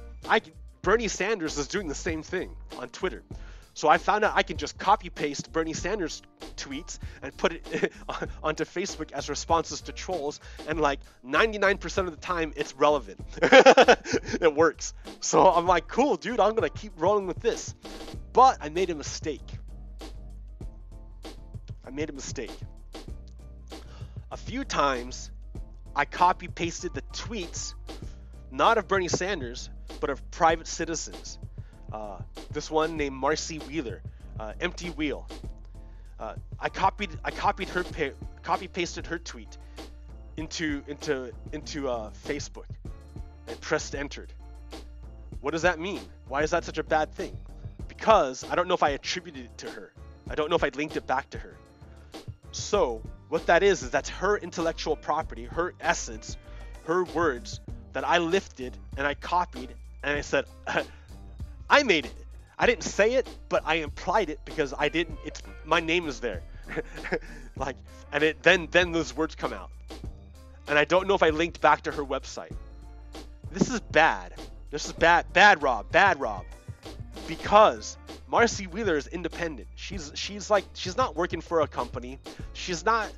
Bernie Sanders is doing the same thing on Twitter. So I found out I can just copy paste Bernie Sanders tweets and put it onto Facebook as responses to trolls, and like 99% of the time it's relevant. It works. So I'm like, cool, dude, I'm gonna keep rolling with this. But I made a mistake. A few times I copy pasted the tweets, not of Bernie Sanders, but of private citizens. This one named Marcy Wheeler, Empty Wheel. I copy pasted her tweet into Facebook and pressed entered. What does that mean? Why is that such a bad thing? Because I don't know if I attributed it to her. I don't know if I linked it back to her. So what that is that's her intellectual property, her essence, her words that I lifted and I copied and I said, I made it. I didn't say it, but I implied it because I didn't. It's my name is there, like, and it then those words come out, and I don't know if I linked back to her website. This is bad. This is bad, Rob. Because Marcy Wheeler is independent. She's not working for a company. She's not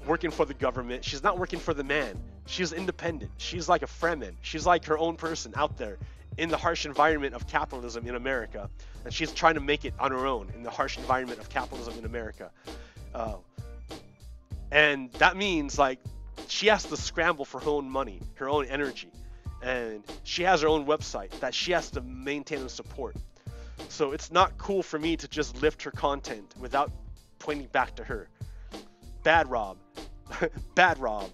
working for the government. She's not working for the man. She's independent. She's like a Fremen. She's like her own person out there in the harsh environment of capitalism in America, and she's trying to make it on her own in the harsh environment of capitalism in America. And that means like she has to scramble for her own money, her own energy, and she has her own website that she has to maintain and support. So it's not cool for me to just lift her content without pointing back to her. Bad Rob. Bad Rob.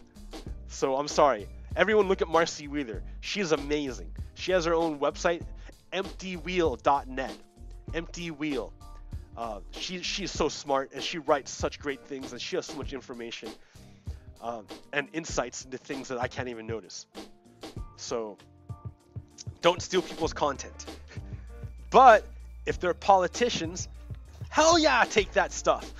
So I'm sorry. Everyone look at Marcy Wheeler. She's amazing. She has her own website, emptywheel.net. Empty Wheel. She's so smart, and she writes such great things, and she has so much information and insights into things that I can't even notice. So don't steal people's content. But if they're politicians, hell yeah, take that stuff.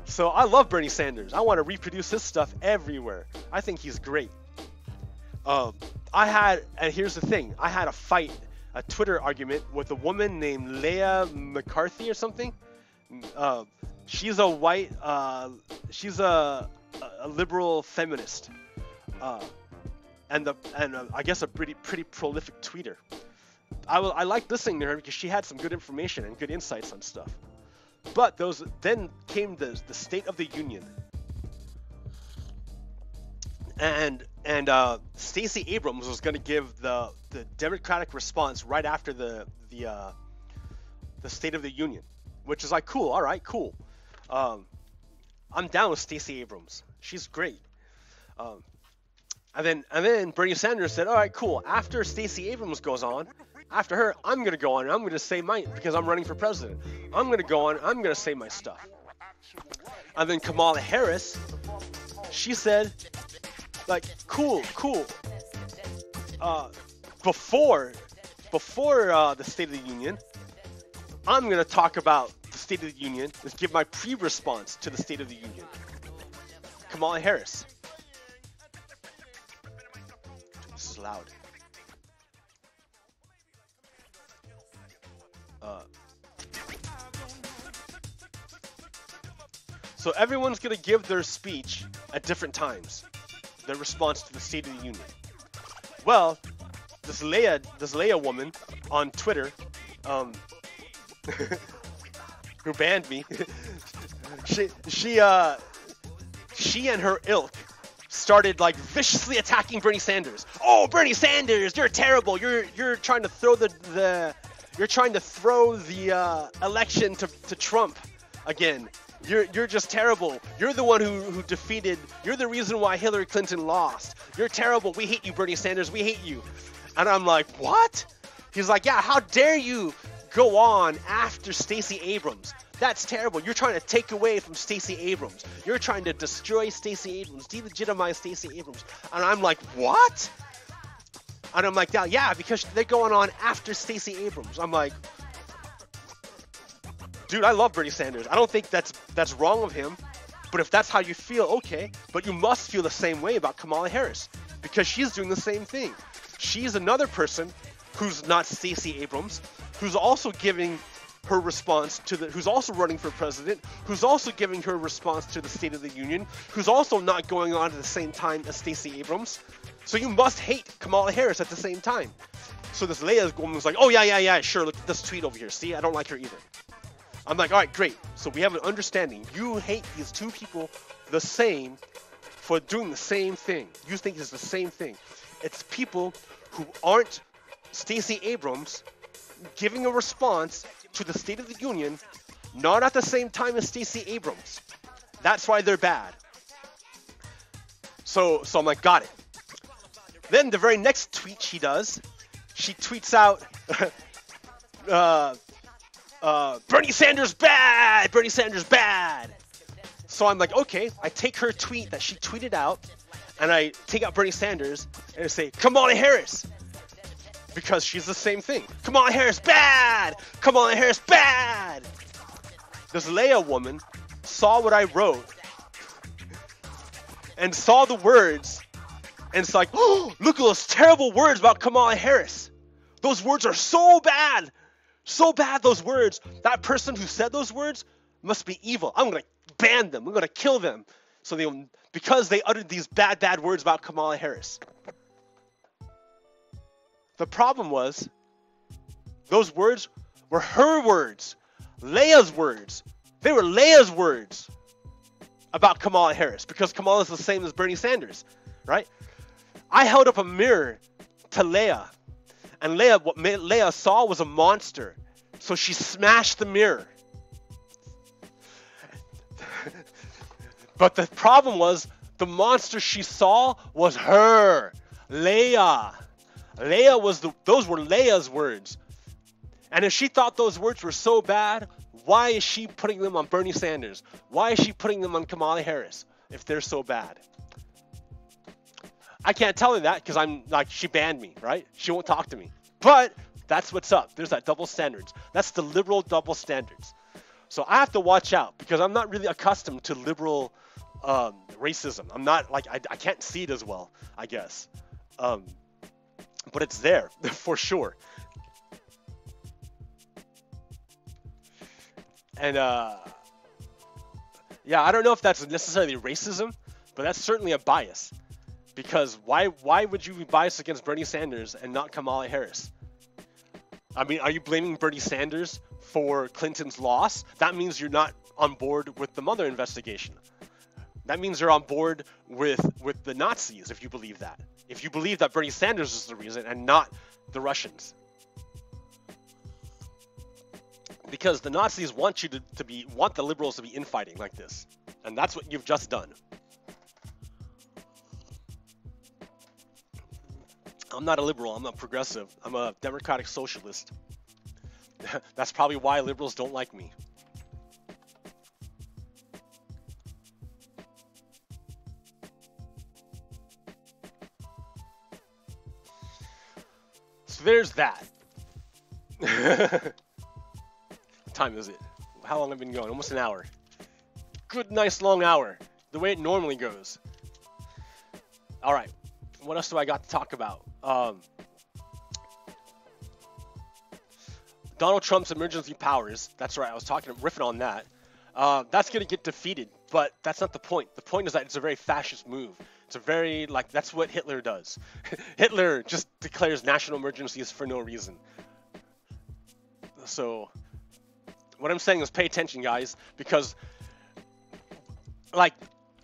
So I love Bernie Sanders. I want to reproduce his stuff everywhere. I think he's great. And here's the thing, I had a Twitter argument with a woman named Leah McCarthy or something. She's a white, she's a liberal feminist, and I guess a pretty prolific tweeter. I liked listening to her because she had some good information and good insights on stuff. But then came the State of the Union, and Stacey Abrams was going to give the Democratic response right after the State of the Union, which is like cool. All right, cool. I'm down with Stacey Abrams. She's great. And then Bernie Sanders said, all right, cool. After Stacey Abrams goes on, after her, I'm going to go on and I'm going to say mine because I'm running for president. I'm going to go on, I'm going to say my stuff. And then Kamala Harris, she said, like, cool. Before the State of the Union, I'm going to talk about the State of the Union. Let's give my pre-response to the State of the Union. Kamala Harris. This is loud. So everyone's going to give their speech at different times, their response to the State of the Union. Well, this Leia woman on Twitter, who banned me, she and her ilk started like viciously attacking Bernie Sanders. Oh, Bernie Sanders, you're terrible. You're trying to throw the election to Trump again. You're just terrible. You're the one who defeated. You're the reason why Hillary Clinton lost. You're terrible. We hate you, Bernie Sanders. We hate you. And I'm like, what? He's like, yeah, how dare you go on after Stacey Abrams? That's terrible. You're trying to take away from Stacey Abrams. You're trying to destroy Stacey Abrams, delegitimize Stacey Abrams. And I'm like, what? And I'm like, yeah, because they're going on after Stacey Abrams. I'm like, dude, I love Bernie Sanders. I don't think that's wrong of him. But if that's how you feel, okay. But you must feel the same way about Kamala Harris because she's doing the same thing. She's another person who's not Stacey Abrams, who's also giving her response to the, who's also running for president, who's also giving her response to the State of the Union, who's also not going on at the same time as Stacey Abrams. So you must hate Kamala Harris at the same time. So this Leah woman's like, oh yeah, sure, look at this tweet over here. See, I don't like her either. I'm like, all right, great. So we have an understanding. You hate these two people the same for doing the same thing. You think it's the same thing. It's people who aren't Stacey Abrams giving a response to the State of the Union, not at the same time as Stacey Abrams. That's why they're bad. So I'm like, got it. Then the very next tweet she does, she tweets out, Bernie Sanders bad! Bernie Sanders bad! So I'm like, okay, I take her tweet that she tweeted out, and I take out Bernie Sanders, and I say, Kamala Harris! Because she's the same thing. Kamala Harris bad! Kamala Harris bad! This Leia woman saw what I wrote, and saw the words, and it's like, oh, look at those terrible words about Kamala Harris. Those words are so bad. So bad, those words. That person who said those words must be evil. I'm going to ban them. I'm going to kill them. So because they uttered these bad words about Kamala Harris. The problem was, those words were her words. Leia's words. They were Leia's words about Kamala Harris. Because Kamala is the same as Bernie Sanders. Right? I held up a mirror to Leia. And what Leia saw was a monster. So she smashed the mirror. But the problem was, the monster she saw was her. Leia. Leia was those were Leia's words. And if she thought those words were so bad, why is she putting them on Bernie Sanders? Why is she putting them on Kamala Harris if they're so bad? I can't tell her that because I'm like, she banned me, right? She won't talk to me. But that's what's up. There's that double standards. That's the liberal double standards. So I have to watch out because I'm not really accustomed to liberal racism. I'm not like, I can't see it as well, I guess. But it's there for sure. And yeah, I don't know if that's necessarily racism, but that's certainly a bias. Because why would you be biased against Bernie Sanders and not Kamala Harris? I mean, are you blaming Bernie Sanders for Clinton's loss? That means you're not on board with the Mueller investigation. That means you're on board with the Nazis, if you believe that. If you believe that Bernie Sanders is the reason and not the Russians. Because the Nazis want you want the liberals to be infighting like this. And that's what you've just done. I'm not a liberal, I'm a progressive. I'm a democratic socialist. That's probably why liberals don't like me. So there's that. What time is it? How long have I been going? Almost an hour. Good, nice long hour. The way it normally goes. Alright. What else do I got to talk about? Donald Trump's emergency powers. That's right, I was riffing on that. That's going to get defeated, but that's not the point. The point is that it's a very fascist move. It's a very, like, that's what Hitler does. Hitler just declares national emergencies for no reason. So, what I'm saying is pay attention, guys, because, like,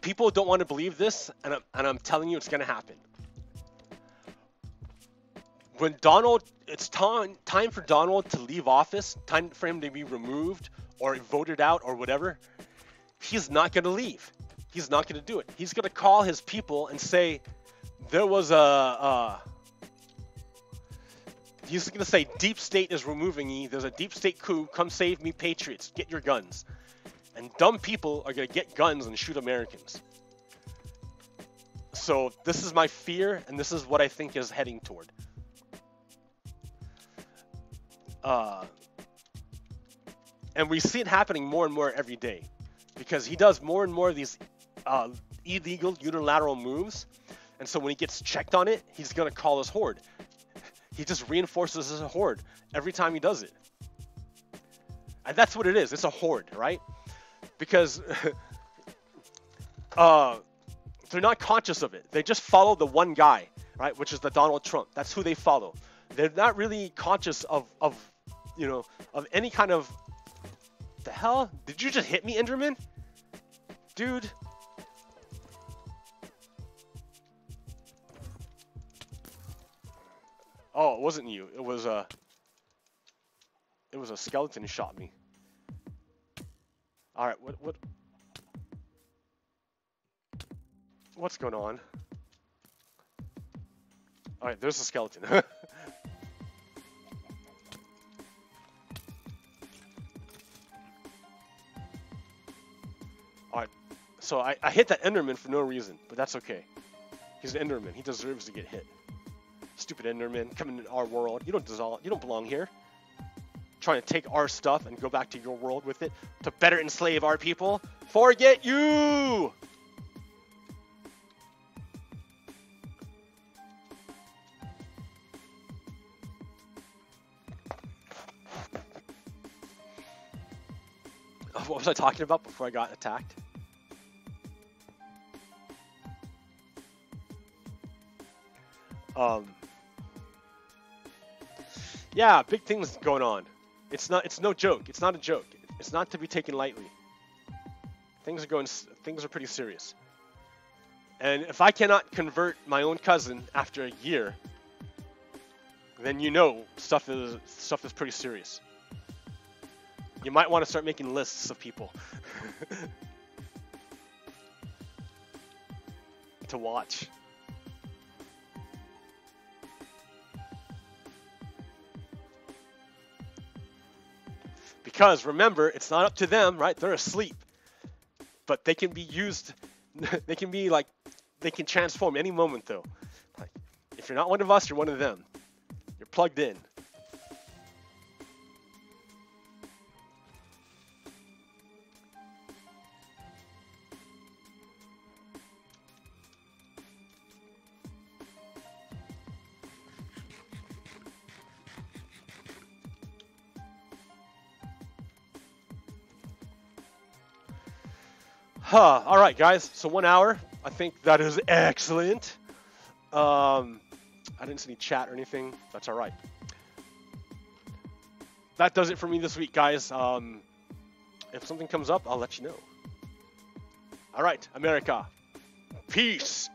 people don't want to believe this, and I'm telling you it's going to happen. When it's time for Donald to leave office, time for him to be removed or voted out or whatever, he's not going to leave. He's not going to do it. He's going to call his people and say, there was he's going to say, deep state is removing me. There's a deep state coup. Come save me, patriots. Get your guns. And dumb people are going to get guns and shoot Americans. So this is my fear, and this is what I think is heading toward. And we see it happening more and more every day, because he does more and more of these illegal unilateral moves, and so when he gets checked on it, he's gonna call us horde. He just reinforces his horde every time he does it. And that's what it is. It's a horde, right? Because they're not conscious of it. They just follow the one guy, right? Which is the Donald Trump. That's who they follow. They're not really conscious of you know, of any kind of... The hell? Did you just hit me, Enderman? Dude. Oh, it wasn't you. It was a skeleton who shot me. All right, what's going on? All right, there's a skeleton. All right, so I hit that Enderman for no reason, but that's okay. He's an Enderman. He deserves to get hit. Stupid Enderman coming into our world. You don't belong here. Trying to take our stuff and go back to your world with it to better enslave our people. Forget you! What was I talking about before I got attacked? Yeah, big things going on. It's no joke. It's not a joke. It's not to be taken lightly. Things are pretty serious. And if I cannot convert my own cousin after a year, then you know stuff is pretty serious. You might want to start making lists of people to watch. Because remember, it's not up to them, right? They're asleep. But they can be used, they can transform any moment though. Like, if you're not one of us, you're one of them. You're plugged in. All right, guys. So 1 hour. I think that is excellent. I didn't see any chat or anything. That's all right. That does it for me this week, guys. If something comes up, I'll let you know. All right, America. Peace.